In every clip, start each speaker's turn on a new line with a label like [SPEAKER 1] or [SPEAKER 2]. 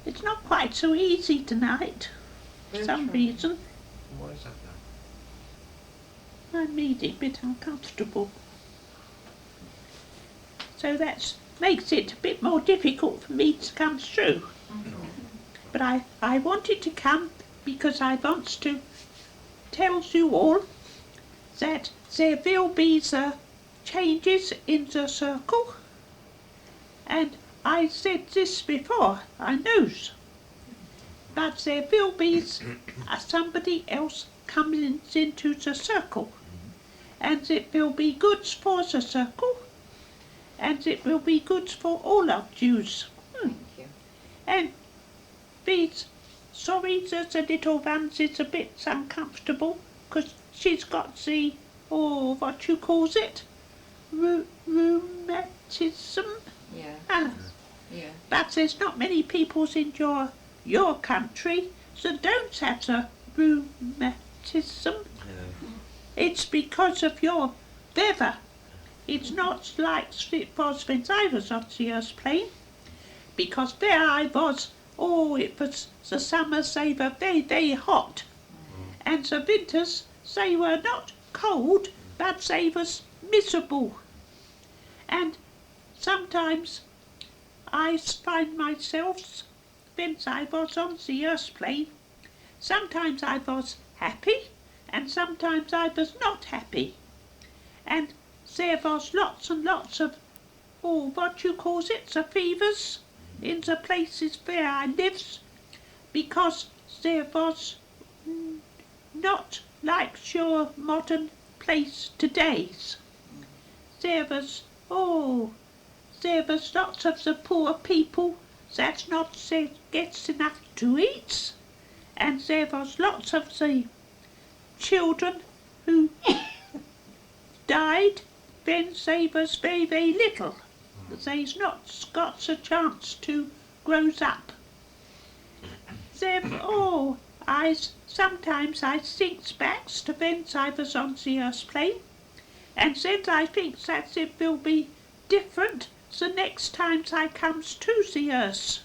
[SPEAKER 1] It's not quite so easy tonight, for some reason.
[SPEAKER 2] Why is that now?
[SPEAKER 1] I'm really a bit uncomfortable. So that makes it a bit more difficult for me to come through. But I wanted to come because I want to tell you all that there will be the changes in the circle. And I said this before, I knows. But there will be somebody else coming into the circle. And it will be good for the circle. And it will be good for all of yous.
[SPEAKER 3] Thank you.
[SPEAKER 1] And please, sorry that the little one's is a bit uncomfortable, because she's got the, what you calls it? Rheumatism?
[SPEAKER 3] Yeah. Yeah.
[SPEAKER 1] But there's not many peoples in your country that don't have the rheumatism.
[SPEAKER 2] No.
[SPEAKER 1] It's because of your weather. It's not like it was when I was on the Earth plane, because there I was, it was the summers, they were very, very hot, and the winters, they were not cold, but they was miserable. And sometimes I find myself, when I was on the Earth plane, sometimes I was happy, and sometimes I was not happy. And there was lots and lots of, what you calls it, the fevers in the places where I lives, because there was not like your modern place today's. There was lots of the poor people that not gets enough to eat, and there was lots of the children who died when they was very, very little. They's not got the chance to grow up. Sometimes I thinks back to when I was on the Earth plane, and then I think that it will be different the next time I comes to the Earth,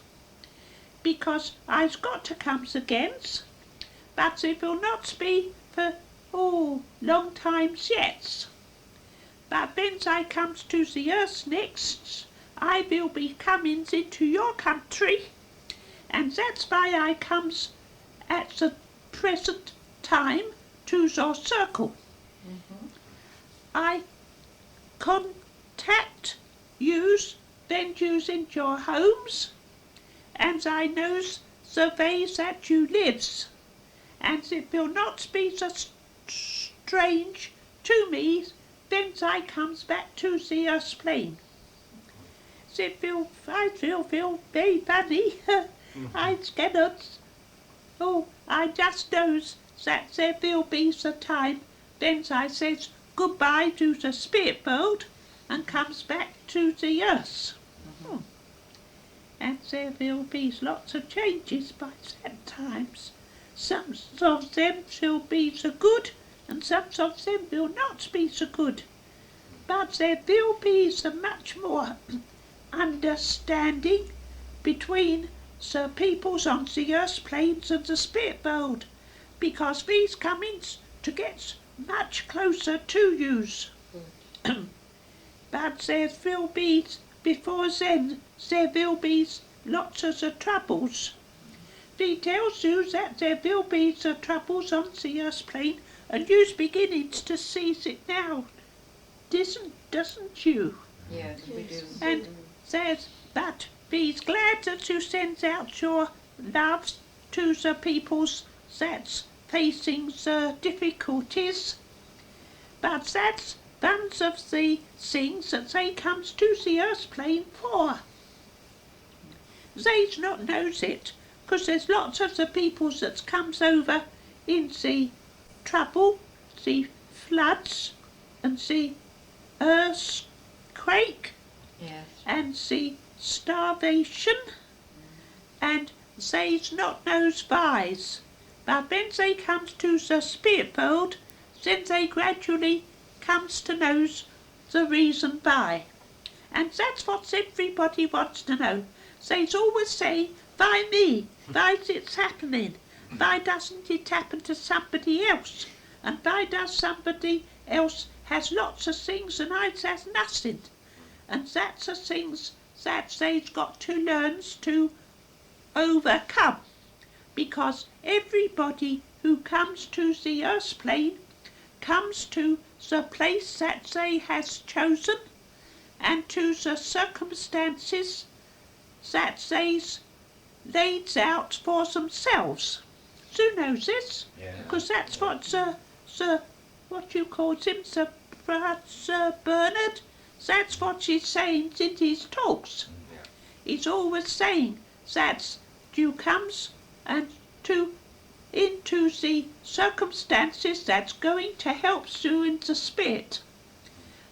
[SPEAKER 1] because I've got to come again, but it will not be for long times yet. But when I comes to the Earth next, I will be coming into your country, and that's why I comes at the present time to your circle. I contact yous, then yous in your homes, and I knows the ways that you lives, and it will not be so strange to me when I comes back to the Earth plane. I feel very funny. I cannot. I just knows that there will be the time then I says goodbye to the spirit world and comes back to the Earth. And there will be lots of changes by that times. Some of them will be so good, and some of them will not be so good. But there will be so much more understanding between the peoples on the Earth planes and the spirit world, because we's coming to get much closer to yous. But there will be, before then, there will be lots of the troubles. He tells you that there will be the troubles on the Earth plane, and you's beginning to see it now, doesn't you?
[SPEAKER 3] Yes, we do.
[SPEAKER 1] And says that he's glad that you send out your loves to the peoples that's facing the difficulties. But that's one of the things that they comes to the Earth plane for. They's not knows it, because there's lots of the peoples that comes over in the trouble, the floods, and the earthquake,
[SPEAKER 3] Yes.
[SPEAKER 1] and the starvation, and they's not knows whys. But when they comes to the spirit world, then they gradually comes to knows the reason why. And that's what everybody wants to know. They always say Why me? Why's it happening? Why doesn't it happen to somebody else? And why does somebody else has lots of things and I has nothing? And that's the things that they've got to learn to overcome. Because everybody who comes to the earth plane comes to the place that they has chosen and to the circumstances that they's laid out for themselves. Sue knows this, because that's what what you call him, Sir Bernard, that's what he's saying in his talks. He's always saying that you comes and into the circumstances that's going to help Sue in the spirit.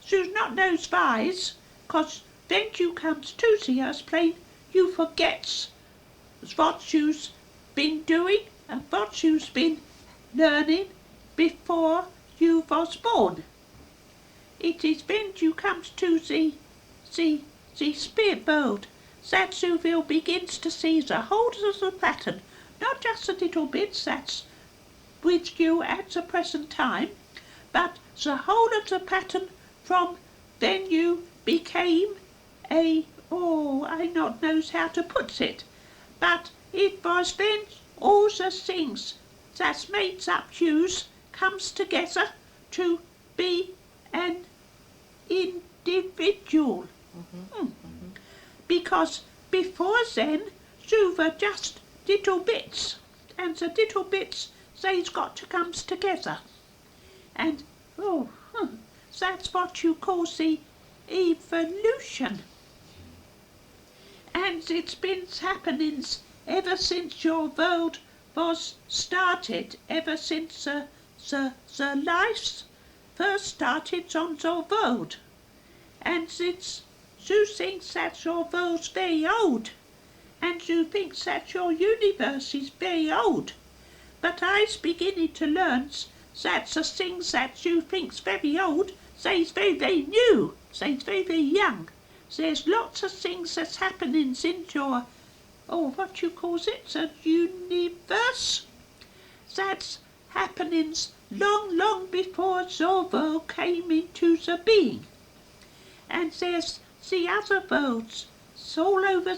[SPEAKER 1] Sue's not knows whys, because when you comes to the earth plane, you forgets what you've been doing and what you've been learning before you was born. It is when you comes to the spirit world that you will begins to see the whole of the pattern, not just the little bits that's with you at the present time, but the whole of the pattern from when you became I not knows how to put it, but it was then all the things that makes up yous comes together to be an individual. Because before then, you were just little bits, and the little bits, they's got to comes together. And, that's what you call the evolution. And it's been happening ever since your world was started, ever since the lives first started on the world. And it's, you think that your world's very old, and you think that your universe is very old. But I's beginning to learn that the things that you think's very old, they's very, very new, they's very, very young. There's lots of things that's happening in your, what you calls it, the universe, that's happenings long, long before your world came into the being. And there's the other worlds, it's all over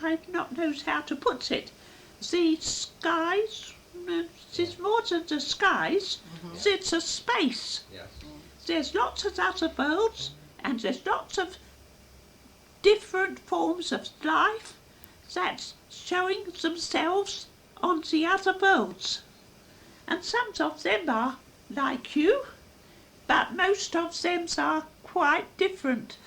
[SPEAKER 1] I not knows how to put it. The skies, it's more than the skies, it's a space.
[SPEAKER 2] Yes.
[SPEAKER 1] There's lots of other worlds, and there's lots of different forms of life that's showing themselves on the other worlds. And some of them are like you, but most of them are quite different.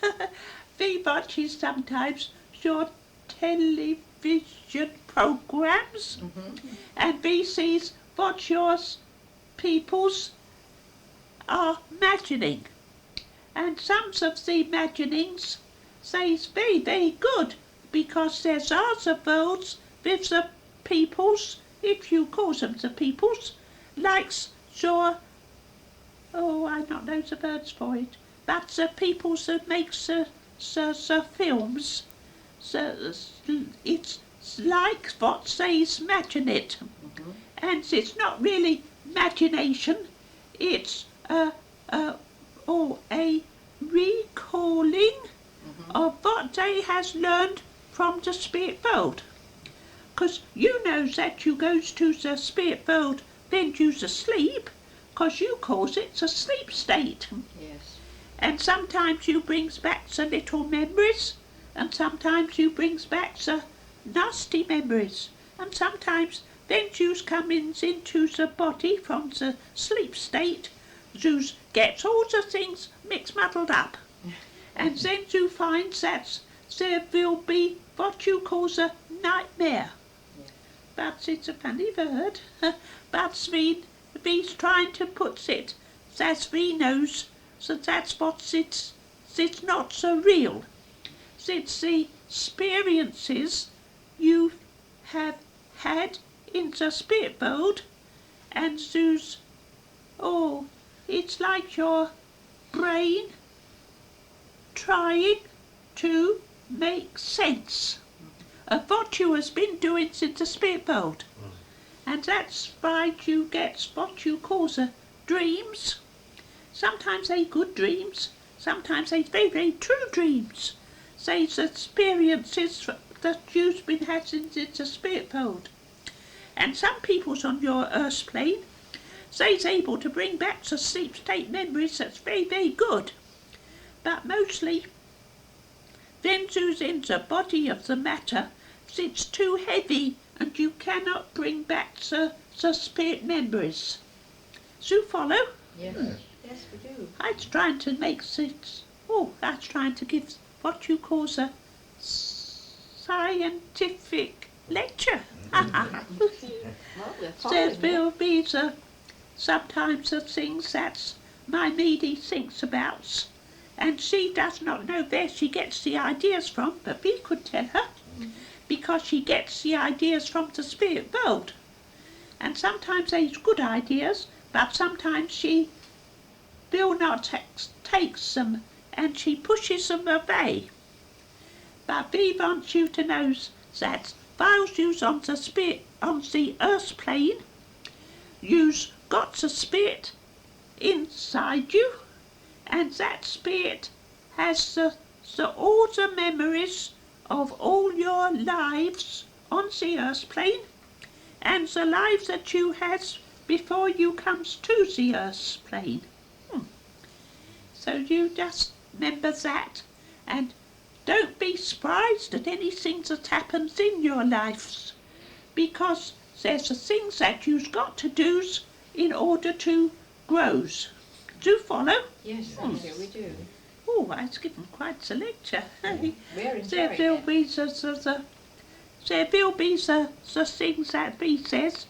[SPEAKER 1] We watches sometimes your television programs, and we sees what your peoples are imagining. And some of the imaginings says very, very good, because there's other worlds with the peoples, if you call them the peoples, likes your, I don't know the words for it, but the peoples that makes the films, it's like what they imagine it. And it's not really imagination, it's a recalling of what they has learned from the spirit world. Because you know that you goes to the spirit world when you's asleep, because you calls it the sleep state.
[SPEAKER 3] Yes.
[SPEAKER 1] And sometimes you brings back the little memories, and sometimes you brings back the nasty memories, and sometimes then you's coming into the body from the sleep state, you gets all the things mixed muddled up. And then you find that there will be what you call a nightmare. But it's a funny word. But we's trying to put it that we knows that that's what it's not so real. It's the experiences you have had in the spirit world, and those, it's like your brain trying to make sense of what you has been doing since the spirit world. And that's why you get what you call the dreams. Sometimes they good dreams, sometimes they very, very true dreams. They the experiences that you've been having in the spirit world. And some people's on your earth plane, they's able to bring back the sleep state memories that's very, very good. But mostly, then who's in the body of the matter, it's too heavy and you cannot bring back the spirit memories. Do you follow?
[SPEAKER 3] Yes. Yes, we do.
[SPEAKER 1] I was trying to make sense. I was trying to give what you call a scientific lecture.
[SPEAKER 3] Well, we're
[SPEAKER 1] There
[SPEAKER 3] following
[SPEAKER 1] will be sometimes the things that my lady thinks about, and she does not know where she gets the ideas from, but we could tell her, because she gets the ideas from the spirit world. And sometimes there's good ideas, but sometimes she will not takes them and she pushes them away. But we want you to know that while you's on the earth plane, you've got the spirit inside you, and that spirit has all the memories of all your lives on the earth plane, and the lives that you had before you comes to the earth plane. So you just remember that, and don't be surprised at anything that happens in your lives, because there's the things that you've got to do in order to grow. Do you follow?
[SPEAKER 3] Yes, thank you, we do.
[SPEAKER 1] Oh, I was given quite the lecture.
[SPEAKER 3] We're
[SPEAKER 1] There
[SPEAKER 3] enjoying
[SPEAKER 1] will
[SPEAKER 3] it.
[SPEAKER 1] be the things that B says,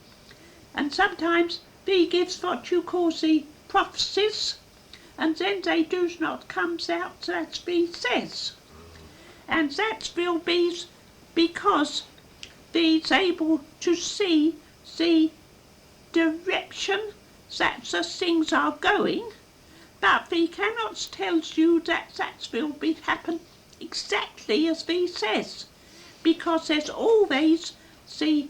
[SPEAKER 1] and sometimes B gives what you call the prophecies, and then they do not comes out that B says. And that will be because B's able to see the direction that the things are going, but we cannot tell you that will be happen exactly as we says, because there's always the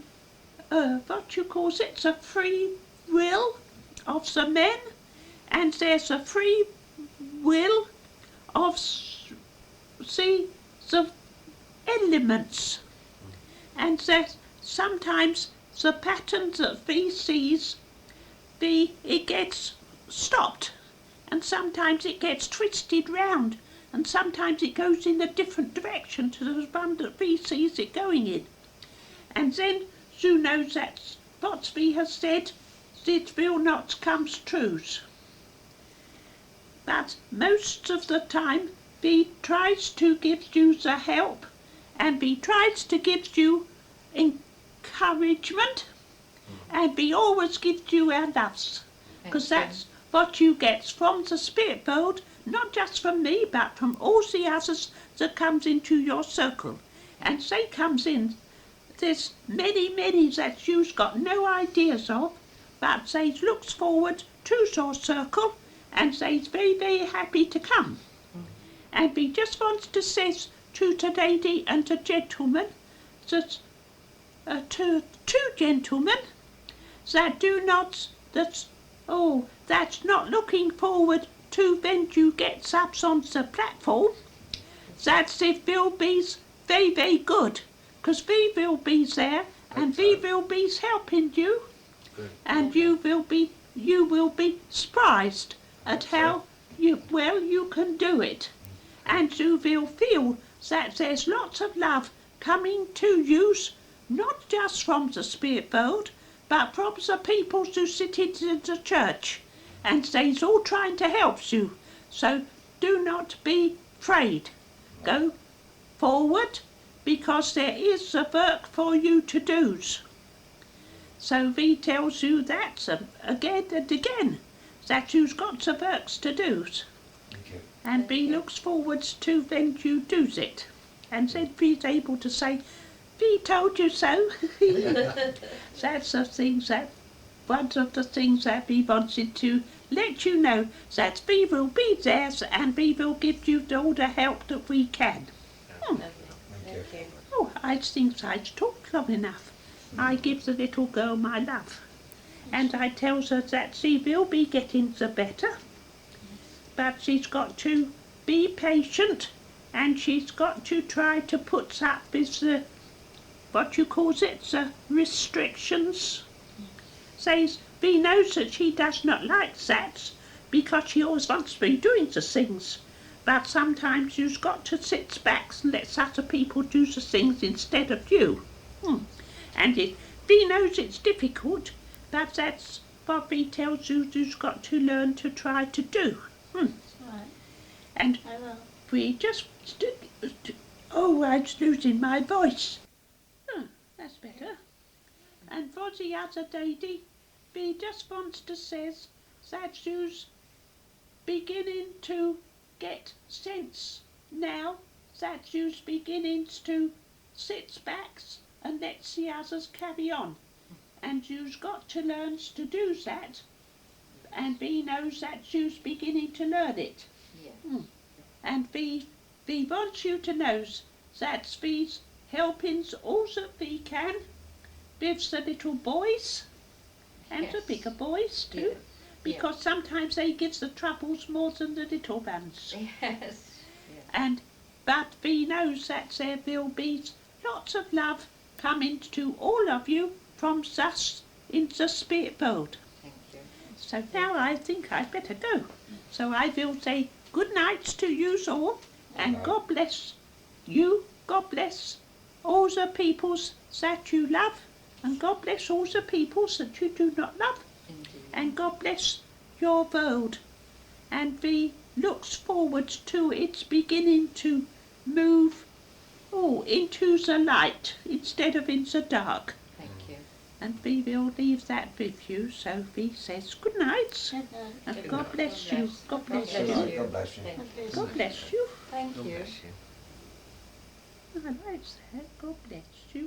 [SPEAKER 1] what you call it, the free will of the men, and there's a free will of the elements, and that sometimes the patterns that we sees, it gets stopped, and sometimes it gets twisted round, and sometimes it goes in a different direction to the one that we sees it going in. And then you know that what we have said, it will not come true. But most of the time, we tries to give you the help, and we tries to give you encouragement, and we always give you our loves, because that's what you get from the spirit world, not just from me, but from all the others that comes into your circle. And they comes in, there's many that you've got no ideas of, but they looks forward to your circle, and they's very, very happy to come. And we just want to say to the lady and the gentleman, that to two gentlemen that that's not looking forward to when you get subs on the platform, that it will be very, very good, because we will be there, and we will be helping you, and you will be surprised at how well you can do it, and you will feel that there's lots of love coming to you, not just from the spirit world, but from the people who sit in the church, and they's all trying to help you. So do not be afraid. Go forward, because there is a work for you to do. So we tells you that again and again, that you've got the works to do. And we looks forward to when you does it. And then we's able to say, we told you so. That's the things that, one of the things that we wanted to let you know, that we will be there and we will give you all the help that we can.
[SPEAKER 3] Lovely. Thank you.
[SPEAKER 1] Oh, I think I'd talked long enough. I give the little girl my love, and I tells her that she will be getting the better, but she's got to be patient, and she's got to try to put up with the, what you calls it, the restrictions. Says we knows that she does not like that, because she always wants to be doing the things. But sometimes you've got to sit back and let other people do the things instead of you. And we knows it's difficult, but that's what we tells you you've got to learn to try to do.
[SPEAKER 2] Right.
[SPEAKER 1] And
[SPEAKER 2] I will.
[SPEAKER 1] we just... Oh, I'm losing my voice. Oh, that's better. And for the other lady, we just wants to says that you's beginning to get sense now, that you's beginning to sit back and let the others carry on. And you's got to learn to do that, and we knows that you's beginning to learn it.
[SPEAKER 3] Yeah.
[SPEAKER 1] And we want you to know that we's helping all that we can with the little boys and the
[SPEAKER 3] Yes.
[SPEAKER 1] bigger boys too,
[SPEAKER 3] Yeah.
[SPEAKER 1] because sometimes they give the troubles more than the little ones.
[SPEAKER 3] Yes.
[SPEAKER 1] But we knows that there will be lots of love coming to all of you from us in the spirit world.
[SPEAKER 3] Thank you.
[SPEAKER 1] So now I think I'd better go. So I will say good nights to you all, and God bless you, God bless all the peoples that you love, and God bless all the peoples that you do not love,
[SPEAKER 3] Indeed.
[SPEAKER 1] and God bless your world. And we looks forward to its beginning to move into the light instead of in the dark.
[SPEAKER 3] Thank you.
[SPEAKER 1] And we will leave that with you. So we says good night, and God bless you. God bless
[SPEAKER 3] God
[SPEAKER 1] you.
[SPEAKER 3] bless you.
[SPEAKER 4] God bless you.
[SPEAKER 3] Thank you.
[SPEAKER 1] God bless you.
[SPEAKER 3] Thank you.
[SPEAKER 1] I like that. God bless you.